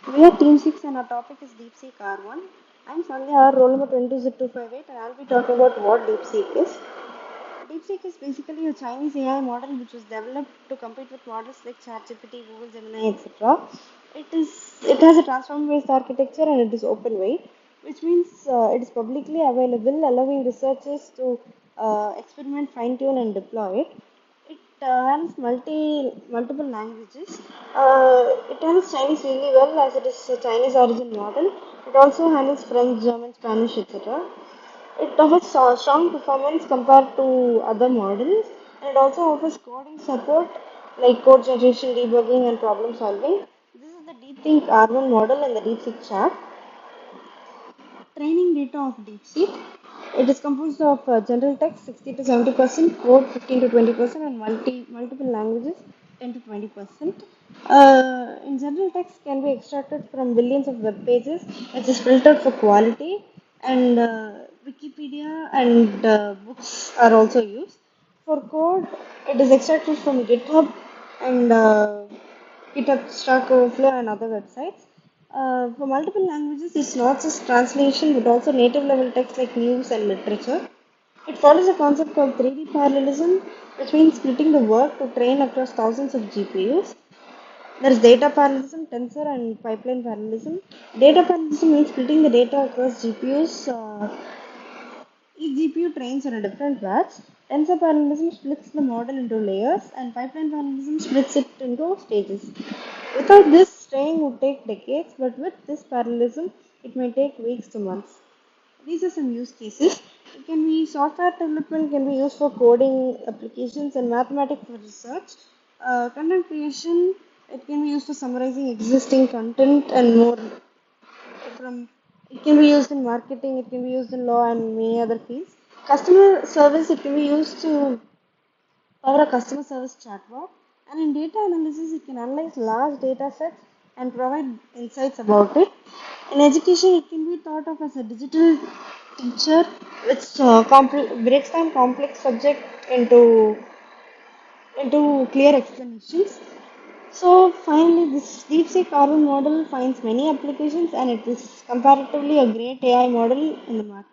We are Team 6 and our topic is Deepseek R1. I'm Sandhya, roll number 20258, and I'll be talking about what Deepseek is. Deepseek is basically a Chinese AI model which was developed to compete with models like ChatGPT, Google Gemini, etc. It has a transformer-based architecture and it is open weight, which means it is publicly available, allowing researchers to experiment, fine-tune, and deploy it. It handles multiple languages. It handles Chinese really well as it is a Chinese origin model. It also handles French, German, Spanish, etc. It offers strong performance compared to other models, and it also offers coding support like code generation, debugging, and problem solving. This is the DeepThink R1 model in the DeepSeek chart. Training data of DeepSeek. It is composed of general text 60 to 70%, code 15 to 20%, and multiple languages 10 to 20%. In general text can be extracted from billions of web pages. It is filtered for quality, and Wikipedia and books are also used. For code, it is extracted from GitHub and GitHub Stack Overflow and other websites. For multiple languages, it's not just translation but also native level text like news and literature. It follows a concept called 3D parallelism, which means splitting the work to train across thousands of GPUs. There is data parallelism, tensor, and pipeline parallelism. Data parallelism means splitting the data across GPUs. Each GPU trains on a different batch. Tensor parallelism splits the model into layers, and pipeline parallelism splits it into stages. Without this, training would take decades, but with this parallelism, it may take weeks to months. These are some use cases. It can be software development can be used for coding applications and mathematics for research. Content creation it can be used for summarizing existing content and more from it can be used in marketing, it can be used in law and many other fields. Customer service it can be used to power a customer service chatbot. And in data analysis, it can analyze large data sets and provide insights about it. In education, it can be thought of as a digital teacher which breaks down complex subject into clear explanations. So finally, this DeepSeek R1 model finds many applications and it is comparatively a great AI model in the market.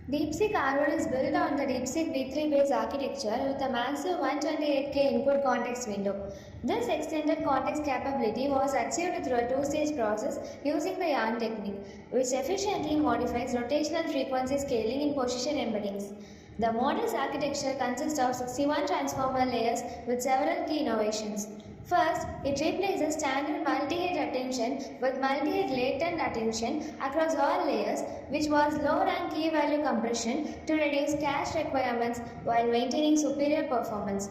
DeepSeek R1 is built on the DeepSeek V3 based architecture with a massive 128K input context window. This extended context capability was achieved through a two-stage process using the yarn technique, which efficiently modifies rotational frequency scaling in position embeddings. The model's architecture consists of 61 transformer layers with several key innovations. First, it replaces standard multi-head attention with multi-head latent attention across all layers, which was low-rank key-value compression to reduce cache requirements while maintaining superior performance.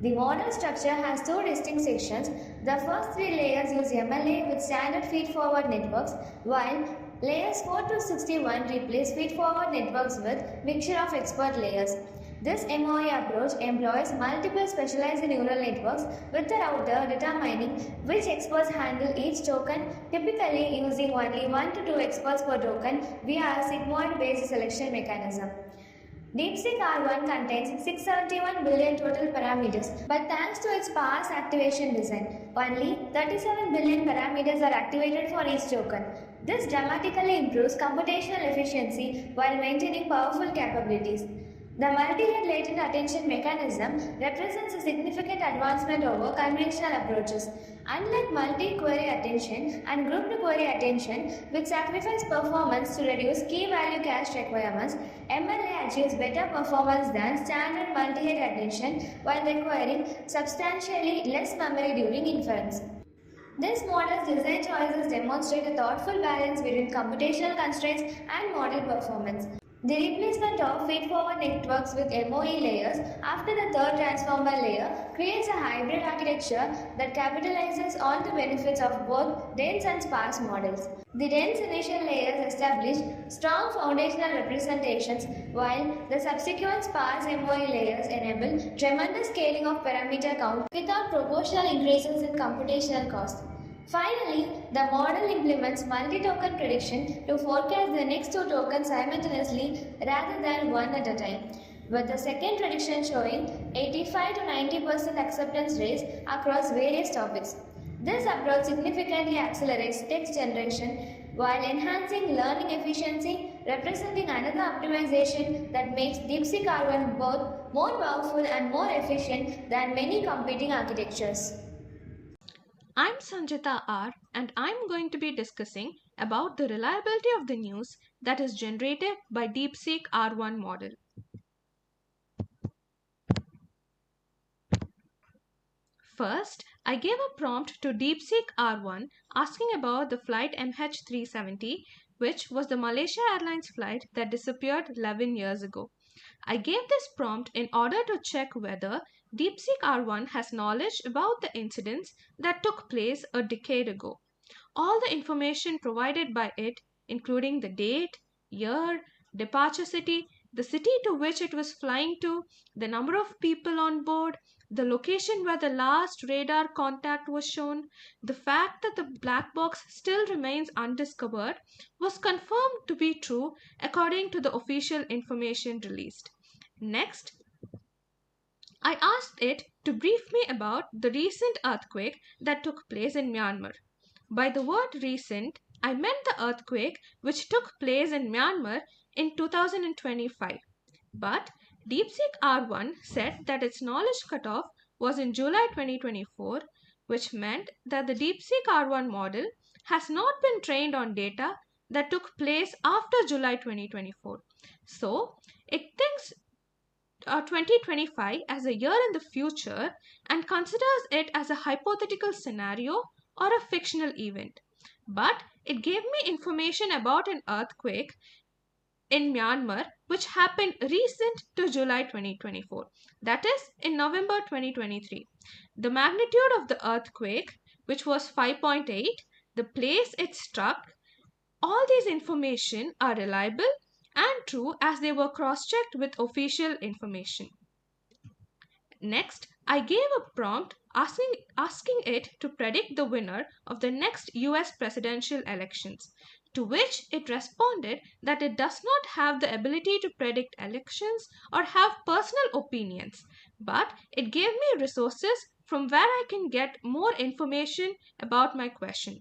The model structure has two distinct sections. The first three layers use MLA with standard feed-forward networks, while layers 4 to 61 replace feed-forward networks with mixture of expert layers. This MOA approach employs multiple specialized neural networks with the router determining which experts handle each token, typically using only 1 to 2 experts per token via a sigmoid-based selection mechanism. DeepSeek R1 contains 671 billion total parameters, but thanks to its sparse activation design, only 37 billion parameters are activated for each token. This dramatically improves computational efficiency while maintaining powerful capabilities. The multi-head latent attention mechanism represents a significant advancement over conventional approaches. Unlike multi-query attention and grouped query attention, which sacrifice performance to reduce key-value cache requirements, MLA achieves better performance than standard multi-head attention while requiring substantially less memory during inference. This model's design choices demonstrate a thoughtful balance between computational constraints and model performance. The replacement of feed-forward networks with MOE layers after the third transformer layer creates a hybrid architecture that capitalizes on the benefits of both dense and sparse models. The dense initial layers establish strong foundational representations, while the subsequent sparse MOE layers enable tremendous scaling of parameter count without proportional increases in computational cost. Finally, the model implements multi-token prediction to forecast the next two tokens simultaneously rather than one at a time, with the second prediction showing 85 to 90% acceptance rates across various topics. This approach significantly accelerates text generation while enhancing learning efficiency, representing another optimization that makes DeepSeek R1 both more powerful and more efficient than many competing architectures. I'm Sanjitha R, and I'm going to be discussing about the reliability of the news that is generated by DeepSeek R1 model. First, I gave a prompt to DeepSeek R1 asking about the flight MH370, which was the Malaysia Airlines flight that disappeared 11 years ago. I gave this prompt in order to check whether DeepSeek R1 has knowledge about the incidents that took place a decade ago. All the information provided by it, including the date, year, departure city, the city to which it was flying to, the number of people on board, the location where the last radar contact was shown, the fact that the black box still remains undiscovered, was confirmed to be true according to the official information released. Next, I asked it to brief me about the recent earthquake that took place in Myanmar. By the word recent, I meant the earthquake which took place in Myanmar in 2025. But DeepSeek R1 said that its knowledge cutoff was in July 2024, which meant that the DeepSeek R1 model has not been trained on data that took place after July 2024. So, it thinks 2025 as a year in the future and considers it as a hypothetical scenario or a fictional event. But it gave me information about an earthquake in Myanmar which happened recent to July 2024, that is in November 2023. The magnitude of the earthquake, which was 5.8, the place it struck, all these information are reliable and true as they were cross-checked with official information. Next, I gave a prompt asking it to predict the winner of the next US presidential elections, to which it responded that it does not have the ability to predict elections or have personal opinions, but it gave me resources from where I can get more information about my question.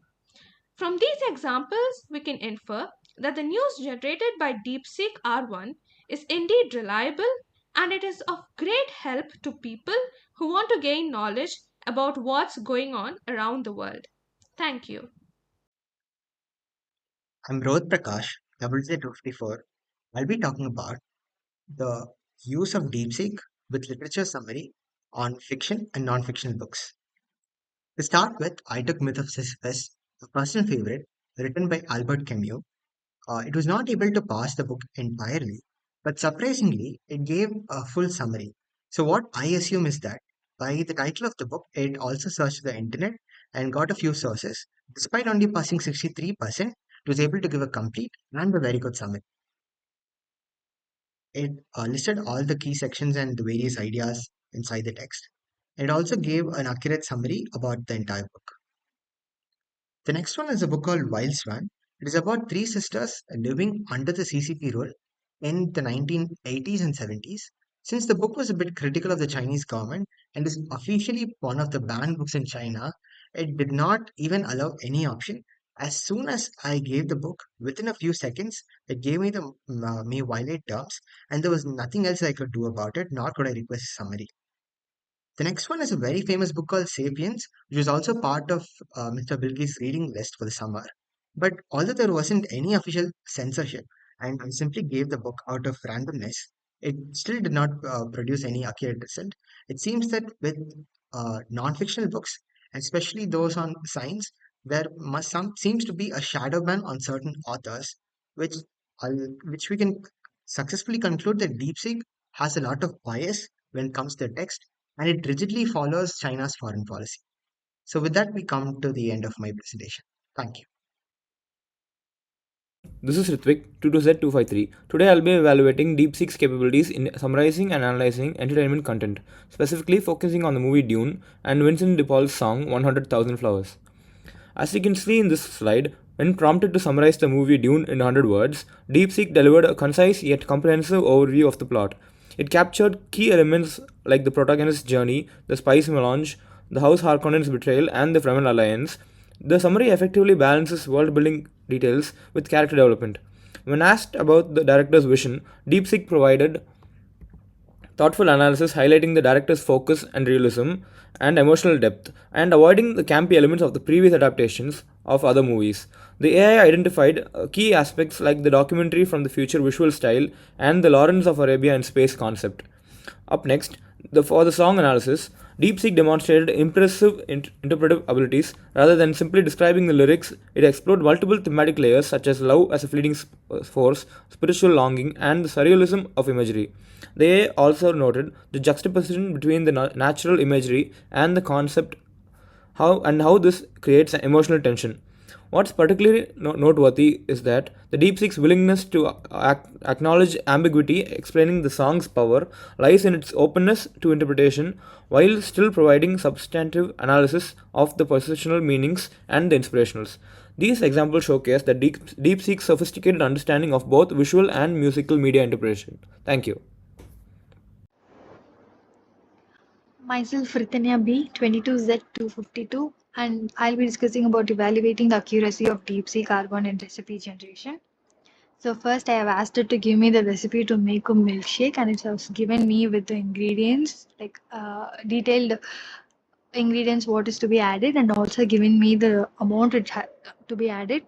From these examples, we can infer that the news generated by DeepSeek R1 is indeed reliable and it is of great help to people who want to gain knowledge about what's going on around the world. Thank you. I'm PRAKASH, WZ254. I'll be talking about the use of DeepSeek with literature summary on fiction and non-fiction books. To start with, I took Myth of Sisyphus, a personal favorite written by Albert Camus. It was not able to pass the book entirely, but surprisingly, it gave a full summary. So, what I assume is that by the title of the book, it also searched the internet and got a few sources. Despite only passing 63%, it was able to give a complete and a very good summary. It listed all the key sections and the various ideas inside the text. It also gave an accurate summary about the entire book. The next one is a book called Wild Swan. It is about three sisters living under the CCP rule in the 1980s and 70s. Since the book was a bit critical of the Chinese government and is officially one of the banned books in China, it did not even allow any option. As soon as I gave the book, within a few seconds, it gave me the may violate terms, and there was nothing else I could do about it, nor could I request a summary. The next one is a very famous book called Sapiens, which was also part of Mr. Bilgi's reading list for the summer. But although there wasn't any official censorship, and I simply gave the book out of randomness, it still did not produce any accurate result. It seems that with non-fictional books, especially those on science, there seems to be a shadow ban on certain authors, which which we can successfully conclude that DeepSeek has a lot of bias when it comes to text and it rigidly follows China's foreign policy. So, with that, we come to the end of my presentation. Thank you. This is RITHVIK 22Z253. Today I'll be evaluating Deepseek's capabilities in summarizing and analyzing entertainment content, specifically focusing on the movie Dune and Vincent de Paul's song 100,000 Flowers. As you can see in this slide, when prompted to summarize the movie Dune in 100 words, Deepseek delivered a concise yet comprehensive overview of the plot. It captured key elements like the protagonist's journey, the spice melange, the House Harkonnen's betrayal, and the Fremen alliance, the summary effectively balances world building details with character development. When asked about the director's vision, Deepseek provided thoughtful analysis highlighting the director's focus and realism and emotional depth, and avoiding the campy elements of the previous adaptations of other movies. The AI identified key aspects like the documentary from the future visual style and the Lawrence of Arabia in space concept. Up next, for the song analysis, DeepSeek demonstrated impressive interpretive abilities. Rather than simply describing the lyrics, it explored multiple thematic layers such as love as a fleeting force, spiritual longing, and the surrealism of imagery. The AI also noted the juxtaposition between the natural imagery and the concept, how this creates an emotional tension. What's particularly noteworthy is that the DeepSeek's willingness to acknowledge ambiguity, explaining the song's power, lies in its openness to interpretation while still providing substantive analysis of the positional meanings and the inspirationals. These examples showcase the DeepSeek's sophisticated understanding of both visual and musical media interpretation. Thank you. Myself, RITHANIYA B, 22Z252, and I'll be discussing about evaluating the accuracy of DeepSeek R1 in recipe generation. So first, I have asked it to give me the recipe to make a milkshake, and it has given me with the ingredients, like detailed ingredients, what is to be added, and also given me the amount to be added.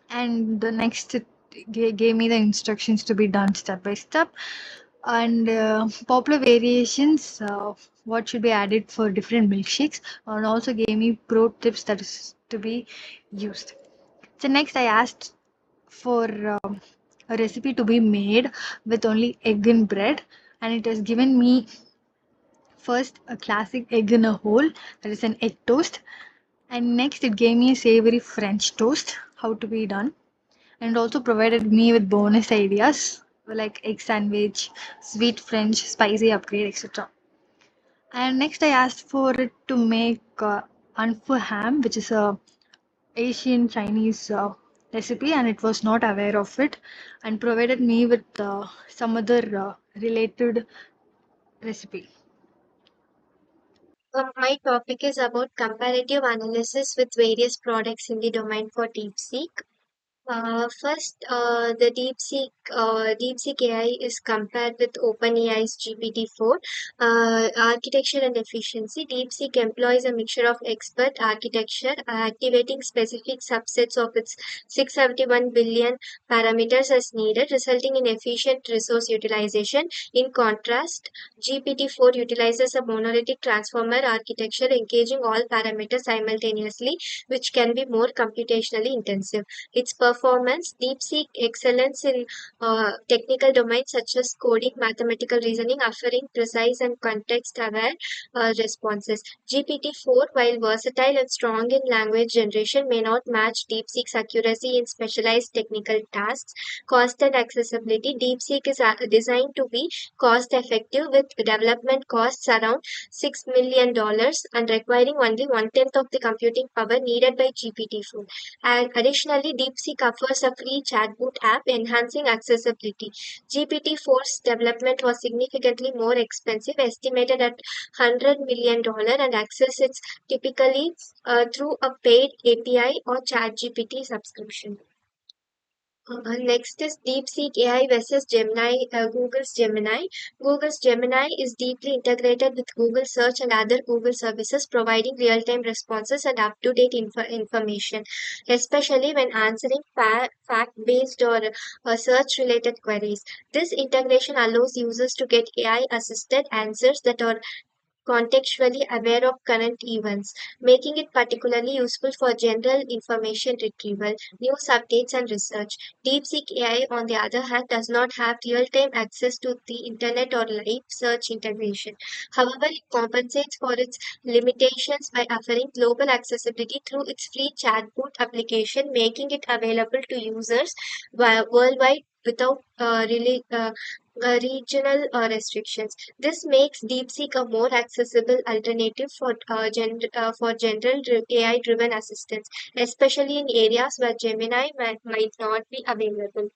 And the next, it gave me the instructions to be done step by step, and popular variations, what should be added for different milkshakes, and also gave me pro tips that is to be used. So next, I asked for a recipe to be made with only egg and bread, and it has given me first a classic egg in a hole, that is an egg toast, and next it gave me a savory French toast, how to be done, and also provided me with bonus ideas like egg sandwich, sweet French, spicy upgrade, etc. And next I asked for it to make anfu ham, which is a Asian Chinese recipe, and it was not aware of it, and provided me with some other related recipe. My topic is about comparative analysis with various products in the domain for DeepSeek. First, the DeepSeek AI is compared with OpenAI's GPT-4 architecture and efficiency. DeepSeek employs a mixture of expert architecture, activating specific subsets of its 671 billion parameters as needed, resulting in efficient resource utilization. In contrast, GPT-4 utilizes a monolithic transformer architecture, engaging all parameters simultaneously, which can be more computationally intensive. Its performance, DeepSeek excellence in technical domains such as coding, mathematical reasoning, offering precise and context-aware responses. GPT-4, while versatile and strong in language generation, may not match DeepSeek's accuracy in specialized technical tasks. Cost and accessibility. DeepSeek is designed to be cost-effective with development costs around $6 million and requiring only one-tenth of the computing power needed by GPT-4. And additionally, DeepSeek offers a free chatbot app enhancing accessibility. GPT-4's development was significantly more expensive, estimated at $100 million, and access it typically through a paid API or ChatGPT subscription. Next is DeepSeek AI versus Gemini, Google's Gemini. Google's Gemini is deeply integrated with Google Search and other Google services, providing real-time responses and up-to-date information, especially when answering fact-based or search-related queries. This integration allows users to get AI-assisted answers that are contextually aware of current events, making it particularly useful for general information retrieval, news updates, and research. DeepSeek AI, on the other hand, does not have real time access to the internet or live search integration. However, it compensates for its limitations by offering global accessibility through its free chatbot application, making it available to users worldwide without regional restrictions. This makes DeepSeek a more accessible alternative for general AI-driven assistance, especially in areas where Gemini might not be available.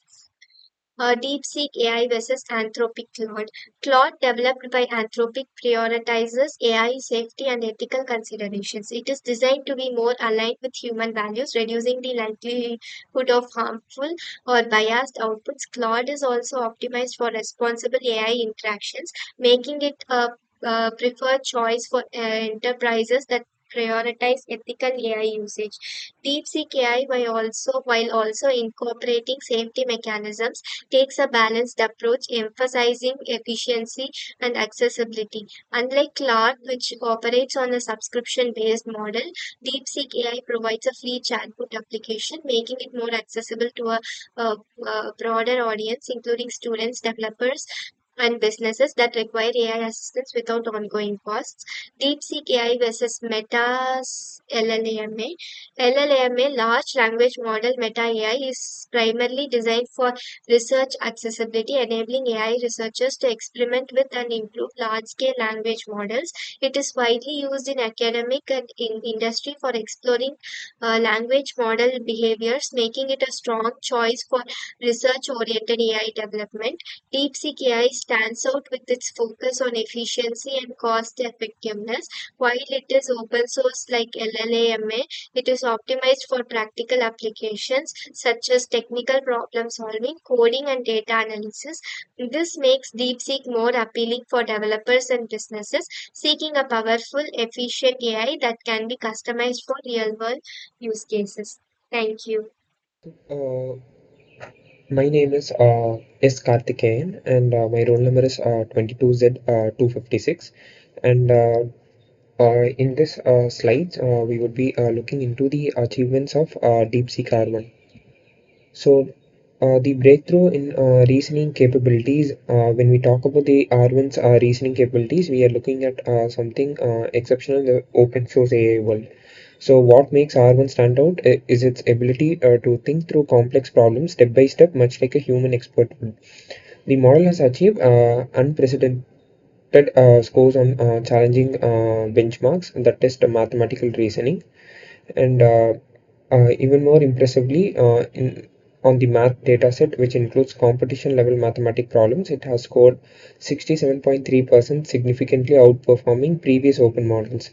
DeepSeek AI versus Anthropic Claude. Claude, developed by Anthropic, prioritizes AI safety and ethical considerations. It is designed to be more aligned with human values, reducing the likelihood of harmful or biased outputs. Claude is also optimized for responsible AI interactions, making it a preferred choice for enterprises that prioritize ethical AI usage. DeepSeek AI, while also incorporating safety mechanisms, takes a balanced approach, emphasizing efficiency and accessibility. Unlike Claude, which operates on a subscription-based model, DeepSeek AI provides a free chatbot application, making it more accessible to a broader audience, including students, developers, and businesses that require AI assistance without ongoing costs. DeepSeek AI versus Meta's LLAMA. LLAMA, large language model Meta AI, is primarily designed for research accessibility, enabling AI researchers to experiment with and improve large-scale language models. It is widely used in academic and in industry for exploring language model behaviors, making it a strong choice for research-oriented AI development. DeepSeek AI stands out with its focus on efficiency and cost effectiveness. While it is open source like LLAMA, it is optimized for practical applications such as technical problem solving, coding, and data analysis. This makes DeepSeek more appealing for developers and businesses seeking a powerful, efficient AI that can be customized for real world use cases. Thank you. Uh, my name is S. Karthikeyan, and my roll number is 22Z 256. And in this slides, we would be looking into the achievements of DeepSeek R1. So, the breakthrough in reasoning capabilities, when we talk about the R1's reasoning capabilities, we are looking at something exceptional in the open source AI world. So, what makes R1 stand out is its ability to think through complex problems step by step, much like a human expert would. The model has achieved unprecedented scores on challenging benchmarks that test mathematical reasoning, and even more impressively, on the math dataset, which includes competition level mathematic problems, it has scored 67.3%, significantly outperforming previous open models.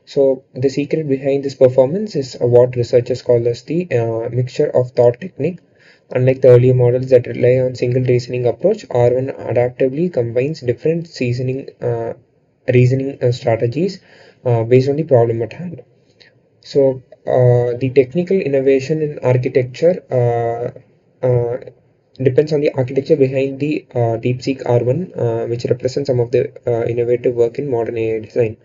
So the secret behind this performance is what researchers call as the mixture of thought technique. Unlike the earlier models that rely on single reasoning approach, R1 adaptively combines different reasoning strategies based on the problem at hand. So the technical innovation in architecture depends on the architecture behind the DeepSeek R1, which represents some of the innovative work in modern AI design.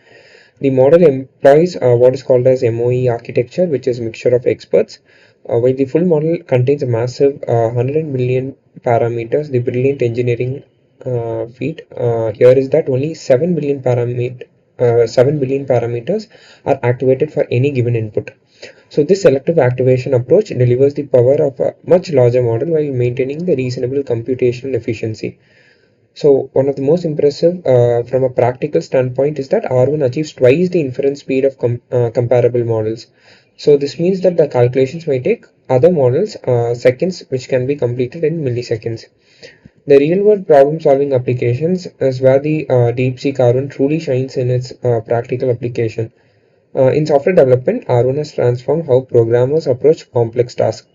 The model employs what is called as MOE architecture, which is a mixture of experts. While the full model contains a massive 100 million parameters, the brilliant engineering feat here is that only 7 billion parameters are activated for any given input. So this selective activation approach delivers the power of a much larger model while maintaining the reasonable computational efficiency. So one of the most impressive from a practical standpoint is that R1 achieves twice the inference speed of comparable models. So this means that the calculations may take other models seconds, which can be completed in milliseconds. The real-world problem-solving applications is where the DeepSeek R1 truly shines in its practical application. In software development, R1 has transformed how programmers approach complex tasks.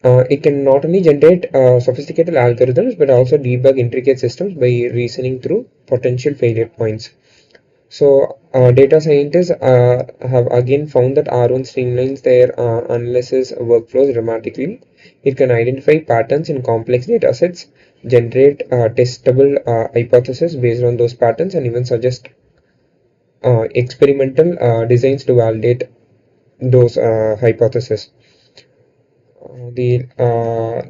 It can not only generate sophisticated algorithms but also debug intricate systems by reasoning through potential failure points. So, data scientists have again found that R1 streamlines their analysis workflows dramatically. It can identify patterns in complex data sets, generate testable hypotheses based on those patterns, and even suggest experimental designs to validate those hypotheses. The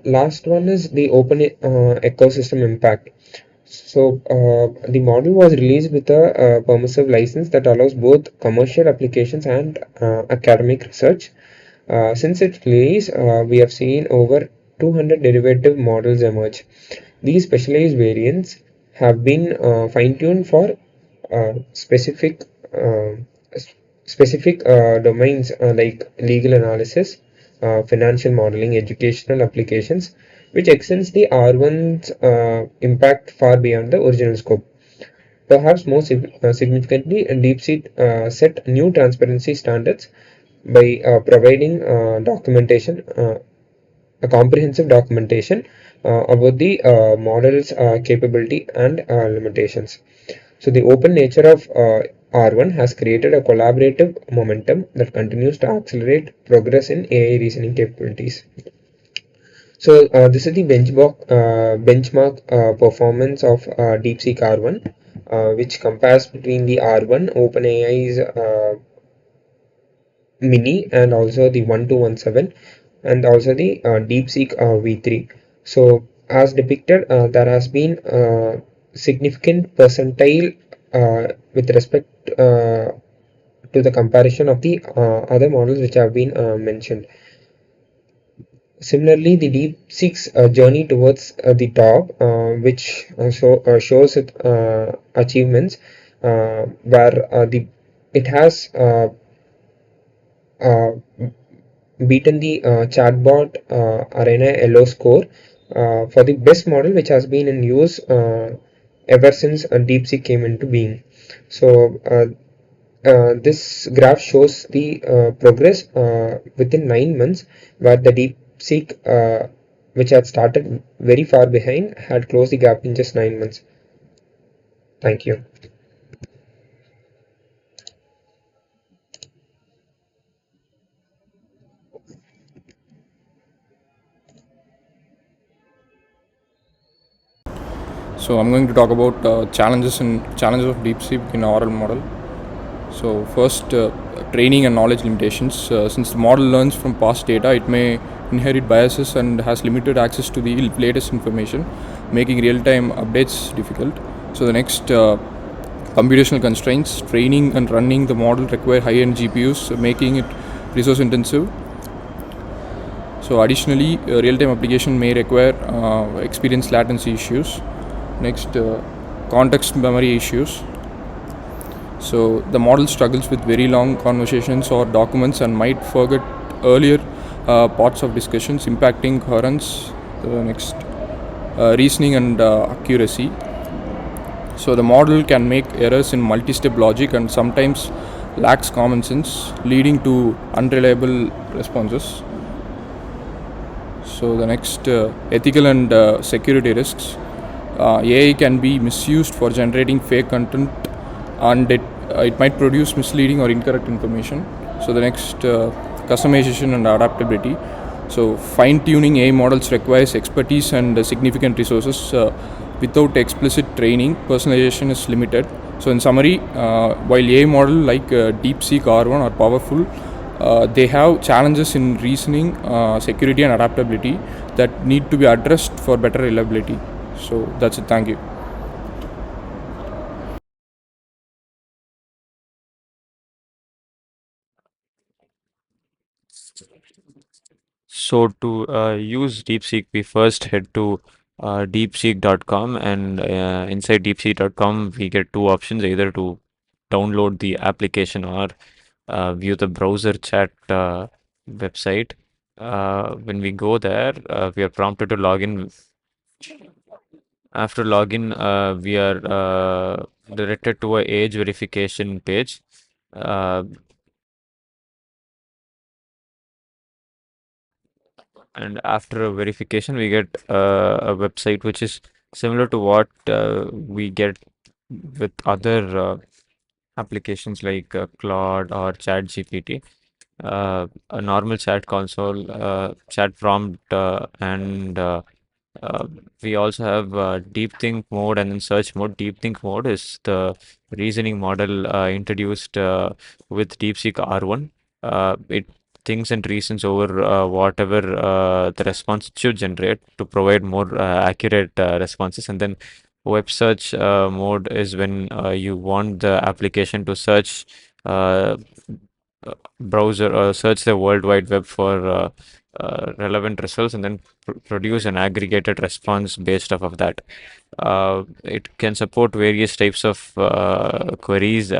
last one is the open ecosystem impact. So the model was released with a permissive license that allows both commercial applications and academic research. Since its release, we have seen over 200 derivative models emerge. These specialized variants have been fine-tuned for specific uh, domains like legal analysis, financial modeling, educational applications, which extends the R1's impact far beyond the original scope. Perhaps most significantly, DeepSeek set new transparency standards by providing a comprehensive documentation about the model's capability and limitations. So the open nature of R1 has created a collaborative momentum that continues to accelerate progress in AI reasoning capabilities. So this is the benchmark performance of DeepSeek R1, which compares between the R1 OpenAI's Mini and also the 1217 and also the DeepSeek V3. So as depicted, there has been significant percentile with respect to the comparison of the other models which have been mentioned. Similarly, the DeepSeek's journey towards the top, which shows its achievements, where it has uh, beaten the chatbot Arena Yellow score for the best model which has been in use ever since DeepSeek came into being. So this graph shows the progress within 9 months, where the DeepSeek, which had started very far behind, had closed the gap in just 9 months. Thank you. So I'm going to talk about challenges of DeepSeek in oral model. So first, training and knowledge limitations. Since the model learns from past data, it may inherit biases and has limited access to the latest information, making real-time updates difficult. So the next, computational constraints. Training and running the model require high-end GPUs, making it resource intensive. So additionally, real-time application may require experience latency issues. Next, context memory issues. So the model struggles with very long conversations or documents and might forget earlier parts of discussions, impacting coherence. Next, reasoning and accuracy. So the model can make errors in multi-step logic and sometimes lacks common sense, leading to unreliable responses. So the next, ethical and security risks. AI can be misused for generating fake content, and it might produce misleading or incorrect information. So the next, customization and adaptability. So fine-tuning AI models requires expertise and significant resources. Without explicit training, personalization is limited. So in summary, while AI model like DeepSeek R1 are powerful, they have challenges in reasoning, security and adaptability that need to be addressed for better reliability. So that's it. Thank you. So to use DeepSeek, we first head to deepseek.com, and inside deepseek.com we get two options: either to download the application or view the browser chat website. When we go there, we are prompted to log in. After login, we are directed to a age verification page. Uh, and after a verification we get a website which is similar to what we get with other applications like Claude or Chat GPT. A normal chat console, chat prompt, and uh, we also have deep think mode and then search mode. Deep think mode is the reasoning model introduced with DeepSeek R1. It thinks and reasons over whatever the response should generate to provide more accurate responses. And then web search mode is when you want the application to search browser search the World Wide Web for relevant results and then produce an aggregated response based off of that. It can support various types of queries,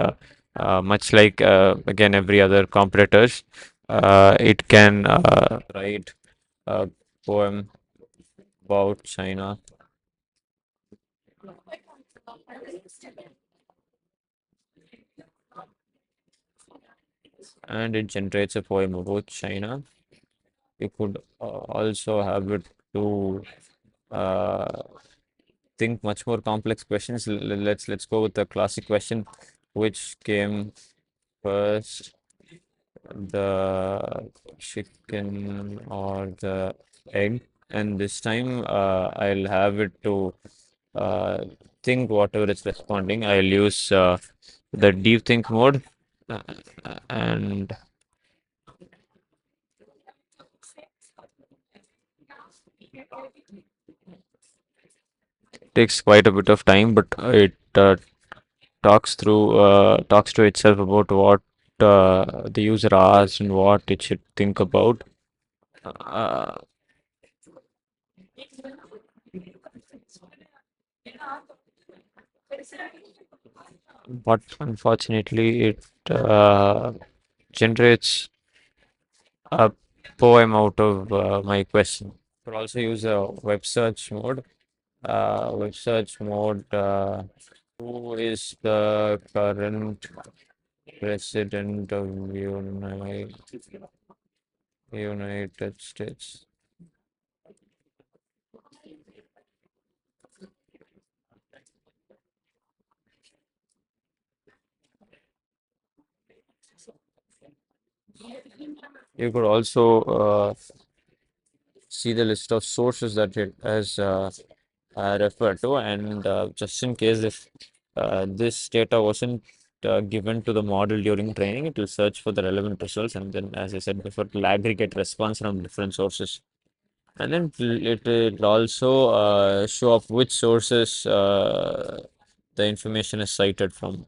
much like again every other competitors. It can write a poem, about China. And it generates a poem about China. You could also have it to uh, think much more complex questions. Let's go with the classic question, which came first, the chicken or the egg? And this time I'll have it to uh, think whatever it's responding. I'll use the deep think mode uh, and takes quite a bit of time, but it talks to itself about what the user asked and what it should think about. Uh, but unfortunately, it generates a poem out of my question. Could also use a web search mode. Who is the current president of United States? You could also see the list of sources that it has referred to, and just in case if this data wasn't given to the model during training, it will search for the relevant results, and then, as I said before, it will aggregate response from different sources. And then it will also show up which sources the information is cited from.